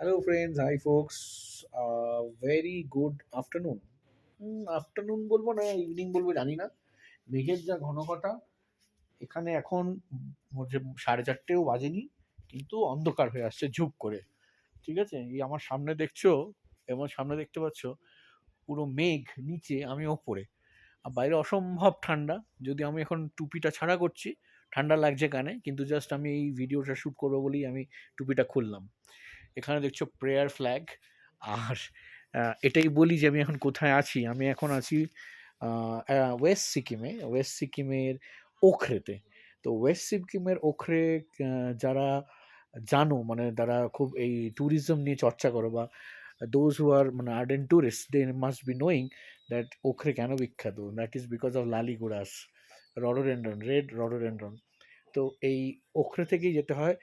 Hello, friends. Hi, folks. Very good afternoon. Afternoon বলবো না evening বলবো জানি না। মেঘের যা ঘনঘটা এখানে এখন যে 4:30ও বাজেনি, কিন্তু অন্ধকার হয়ে আসছে ঝুপ করে। ঠিক আছে, এই আমার সামনে দেখছো, এবং সামনে দেখতে পাচ্ছ পুরো মেঘ নিচে, আমি ওপরে। আর বাইরে অসম্ভব ঠান্ডা। যদি আমি এখন টুপিটা ছাড়া করছি, ঠান্ডা লাগছে কানে, কিন্তু জাস্ট আমি এই ভিডিওটা শ্যুট করবো বলেই আমি টুপিটা খুললাম। এখানে দেখছো প্রেয়ার ফ্ল্যাগ। আর এটাই বলি যে আমি এখন কোথায় আছি। আমি এখন আছি ওয়েস্ট সিকিমে, ওয়েস্ট সিকিমের ওখরেতে। তো ওয়েস্ট সিকিমের ওখরে যারা জানো, মানে যারা খুব এই ট্যুরিজম নিয়ে চর্চা করো, বা দোজ হু আর মানে ardent tourist, they must be knowing that Okhrey কেন বিখ্যাত। That is because of laliguras, rhododendron, red rhododendron. তো এই ওখরে থেকেই যেতে হয়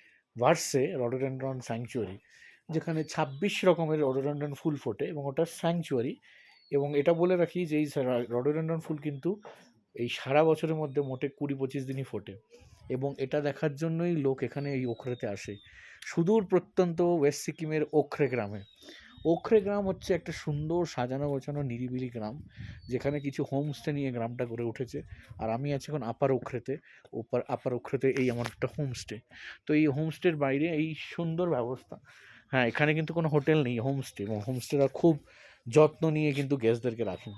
ভার্সে রডোডেন্ড্রন স্যাংচুয়ারি, যেখানে 26 রকমের রডোডেন্ড্রন ফুল ফোটে, এবং ওটা স্যাংচুয়ারি। এবং এটা বলে রাখি যে এই রডোডেন্ড্রন ফুল কিন্তু এই সারা বছরের মধ্যে মোটে 20-25 দিনই ফোটে। এবং এটা দেখার জন্যই লোক এখানে এই ওখরেতে আসে, সুদূর প্রত্যন্ত ওয়েস্ট সিকিমের ওখরে গ্রামে। ওখরে গ্রাম হচ্ছে একটা সুন্দর সাজানো গোছানো নিরিবিলি গ্রাম, যেখানে কিছু হোমস্টে নিয়ে গ্রামটা গড়ে উঠেছে। আর আমি আছি এখন আপার ওখরেতে। আপার ওখরেতে এই আমার একটা হোমস্টে। তো এই হোমস্টের বাইরে এই সুন্দর ব্যবস্থা। হ্যাঁ, এখানে কিন্তু কোনো হোটেল নেই, হোমস্টে, এবং হোমস্টেরা খুব যত্ন নিয়ে কিন্তু গেস্টদেরকে রাখেন।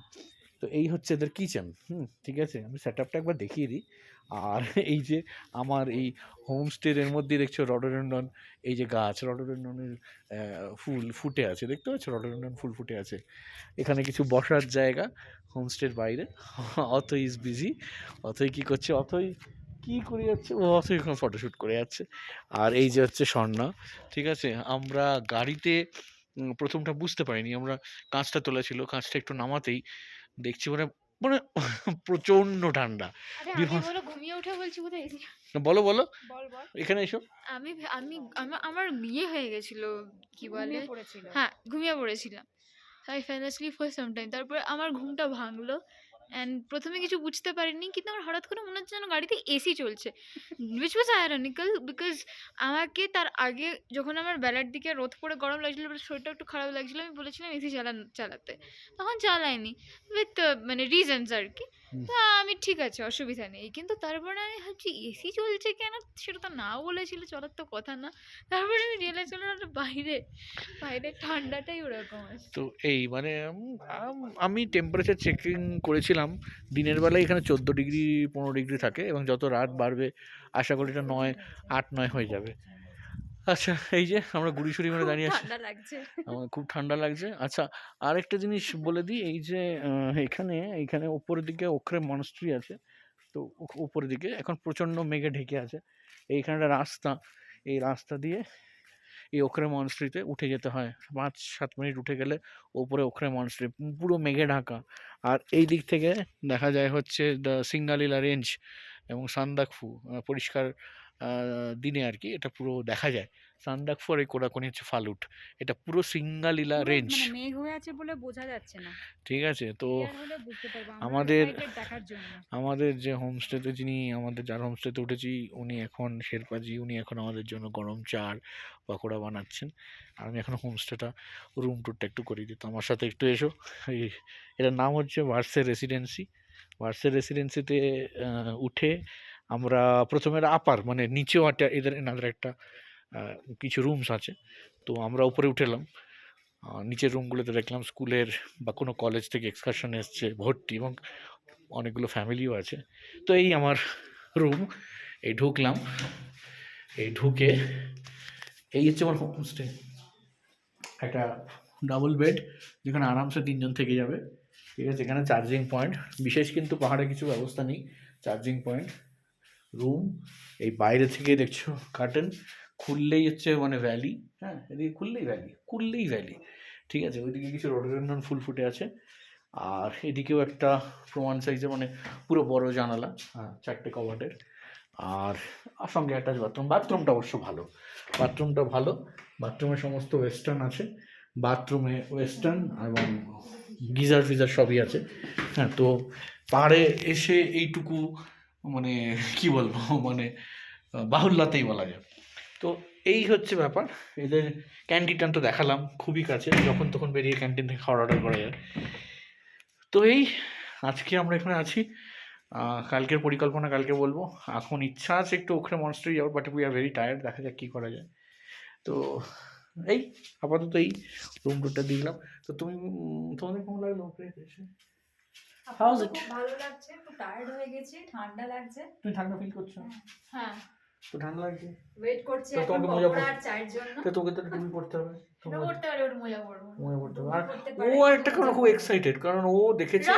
তো এই হচ্ছে এদের কিচেন। ঠিক আছে, আমি সেট আপটা একবার দেখিয়ে দিই। আর এই যে আমার এই হোমস্টের এর মধ্যে দেখছো রডোডেন্ড্রন, এই যে গাছ রডোডেন্ড্রনের ফুল ফুটে আছে, দেখতে পাচ্ছ রডোডেন্ড্রন ফুল ফুটে আছে। এখানে কিছু বসার জায়গা হোমস্টের বাইরে। অথই ইজ বিজি। অথই কি করছে, অথই কি করে যাচ্ছে, ও অথই এখন ফটোশ্যুট করে যাচ্ছে। আর এই যে হচ্ছে স্বর্ণা। ঠিক আছে, আমরা গাড়িতে প্রথমটা বুঝতে পারিনি, আমরা কাঁচটা তোলা ছিল, কাঁচটা একটু নামাতেই দেখছি মানে মানে প্রচন্ড ঠান্ডা। আরে আগে বিভৎস। বলো, ঘুমিয়ে উঠে বলছি কোথায় এসি। বলো বলো, বল বল। এখানে এসো। আমি আমি আমার ইয়ে হয়ে গেছিল, কি বলে, ঘুমিয়ে পড়েছিল। হ্যাঁ ঘুমিয়ে পড়েছিলাম। I fail asleep for some time, তারপরে আমার ঘুমটা ভাঙলো। অ্যান্ড প্রথমে কিছু বুঝতে পারিনি, কিন্তু আমার হঠাৎ করে মনে হচ্ছে যেন গাড়িতে এসি চলছে, উইচ ওয়াজ আয়রনিক্যাল বিকজ আমাকে তার আগে যখন আমার বেলার দিকে রোদ পড়ে গরম লাগছিল, শরীরটা একটু খারাপ লাগছিল, আমি বলেছিলাম এসি চালাতে, তখন চালাইনি, উইথ মানে রিজনস আর কি। তা আমি ঠিক আছে, অসুবিধা নেই, কিন্তু তারপরে আমি ভাবছি এসি চলছে কেন, সেটা তো না বলেছিল, চলার তো কথা না। তারপরে আমি রিয়েলাইজ করলাম ওটা বাইরে, বাইরে ঠান্ডাটাই ওরকম আছে। তো এই মানে আমি টেম্পারেচার চেকিং করেছিলাম। দিনের বেলায় এখানে 14 ডিগ্রি 15 ডিগ্রি থাকে, এবং যত রাত বাড়বে আশা করি এটা 8-9 হয়ে যাবে। আচ্ছা, এই যে আমরা গুড়ি সুড়ি মানে খুব দাঁড়িয়ে আছি, ঠান্ডা লাগছে। আমার খুব ঠান্ডা লাগছে। আচ্ছা, আরেকটা জিনিস বলে দিই, এই যে এখানে এইখানে উপরের দিকে ওখরে মনস্ট্রি আছে। তো উপরের দিকে এখন প্রচণ্ড মেঘে ঢেকে আছে। এইখানে একটা রাস্তা, এই রাস্তা দিয়ে এই ওখরে মনস্ট্রিতে উঠে যেতে হয়। 5-7 মিনিট উঠে গেলে ওপরে ওখরে মনস্ট্রি, পুরো মেঘে ঢাকা। আর এই দিক থেকে দেখা যায় হচ্ছে দ্য সিঙ্গালিলা রেঞ্জ এবং সান্দাকফু। পরিষ্কার দিনে আর কি এটা পুরো দেখা যায়। সান্দাকফু আর এই কোরাকনি হচ্ছে ফালুট, এটা পুরো সিঙ্গালিলা পুরো রেঞ্জ। মানে মেঘ হয়ে আছে বলে বোঝা যাচ্ছে না। ঠিক আছে, তো ক্লিয়ার হলে বুঝতে পারবো, আমরা আমাদের এক্সাইটেড দেখার জন্য। আমাদের যে হোমস্টেতে যার হোমস্টেতে উঠেছি, উনি এখন শেরপাজি, উনি এখন আমাদের জন্য গরম চা আর পকোড়া বানাচ্ছেন। আর আমি এখন হোমস্টেটা রুম ট্যুরটা একটু করিয়ে দিই, তো আমার সাথে একটু এসো। এই এটার নাম হচ্ছে ভার্সে রেসিডেন্সি। ভার্সে রেসিডেন্সিতে উঠে আমরা প্রথমে আপার মানে নিচেও একটা এনাদের একটা কিছু রুমস আছে। তো আমরা উপরে উঠে এলাম। নিচের রুমগুলোতে দেখলাম স্কুলের বা কোনো কলেজ থেকে এক্সকারশন এসছে ভর্তি, এবং অনেকগুলো ফ্যামিলিও আছে। তো এই আমার রুম, এই ঢুকলাম, এই ঢুকে এই হচ্ছে আমার হোমস্টে। একটা ডাবল বেড, যেখানে আরামসে 3 জন থেকে যাবে। ঠিক আছে, এখানে চার্জিং পয়েন্ট, বিশেষ কিন্তু পাহাড়ে কিছু ব্যবস্থা নেই, চার্জিং পয়েন্ট, রুম। এই বাইরে থেকে দেখছো কার্টেন, খুললেই হচ্ছে মানে ভ্যালি। হ্যাঁ, এদিকে খুললেই ভ্যালি। ঠিক আছে, ওইদিকে কিছু রডোডেন্ড্রন ফুল ফুটে আছে। আর এদিকেও একটা প্রমাণ সাইজে মানে পুরো বড় জানালা, হ্যাঁ, 4টে কবাটের। আর সঙ্গে অ্যাটাচ বাথরুম। বাথরুমটা অবশ্য ভালো, বাথরুমটা ভালো। বাথরুমে সমস্ত ওয়েস্টার্ন আছে, বাথরুমে ওয়েস্টার্ন এবং গিজার ফিজার সবই আছে। হ্যাঁ, তো পাহাড়ে এসে এইটুকু মানে কি বলবো, মানে বাহুল্যতেই বলা যায়। তো এই হচ্ছে ব্যাপার। এদের ক্যান্টিনটা তো দেখালাম খুবই কাছে, যখন তখন বেরিয়ে ক্যান্টিন থেকে খাবার অর্ডার করা যায়। তো এই আজকে আমরা এখানে আছি। কালকের পরিকল্পনা কালকে বলবো। এখন ইচ্ছা আছে একটু ওখানে মনস্টারি যাওয়ার, but we are very tired, দেখা যাক কী করা যায়। তো এই আপাতত এই রুম টুরটা দিলাম। তো তুমি তোমাদের কেমন লাগলো ওখানে এসে? How's আপাতত it? খুব ভালো লাগছে, একটু টায়ার্ড হয়ে গেছি, ঠান্ডা লাগছে। তুমি ঠান্ডা ফিল করছো? হ্যাঁ, তো ঠান্ডা লাগছে ওয়েট করছি তো এখন তোমাকে মজা পকোড়া পড়- আর চায়ের জন্য। তো তোকে তো টুপি পড়তে হবে, সেটা করতে পারে, ওটা মজা করবো। মনে পড়তে হবে। আর করতে ও পারে, একটা কারণ খুব এক্সাইটেড, কারণ ও দেখেছে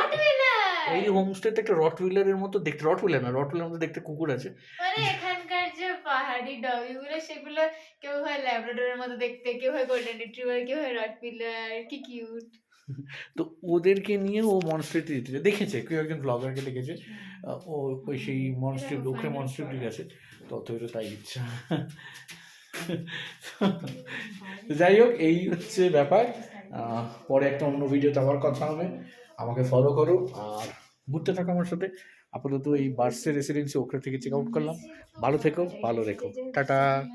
এই হোমস্টেতে একটা রটউইলারের মতো দেখতে, রটউইলার না, রটউইলার মতো দেখতে কুকুর আছে। মানে এখানকার যে পাহাড়ি ডগিগুলো, সেগুলো কেউ হয় ল্যাব্রাডরের মতো দেখতে, কেউ হয় গোল্ডেন রিট্রিভার, কেউ হয় রটভিলার, কি কিউট। তো ওদেরকে নিয়ে ও মনস্ট্রিতে যেতে চায়। দেখেছে কেউ একজন ব্লগারকে দেখেছে, ও ওই সেই মনস্ট্রি ওখানে মনস্ট্রিটি গেছে, তত এটা তাই ইচ্ছা। তো যাই হোক, এই হচ্ছে ব্যাপার। পরে একটা অন্য ভিডিওতে আবার কথা হবে। আমাকে ফলো করো আর ঘুরতে থাকো আমার সাথে। আপাতত এই বার্সের রেসিডেন্সি ওখানে থেকে চেক আউট করলাম। ভালো থেকো, ভালো রেখো, টাটা।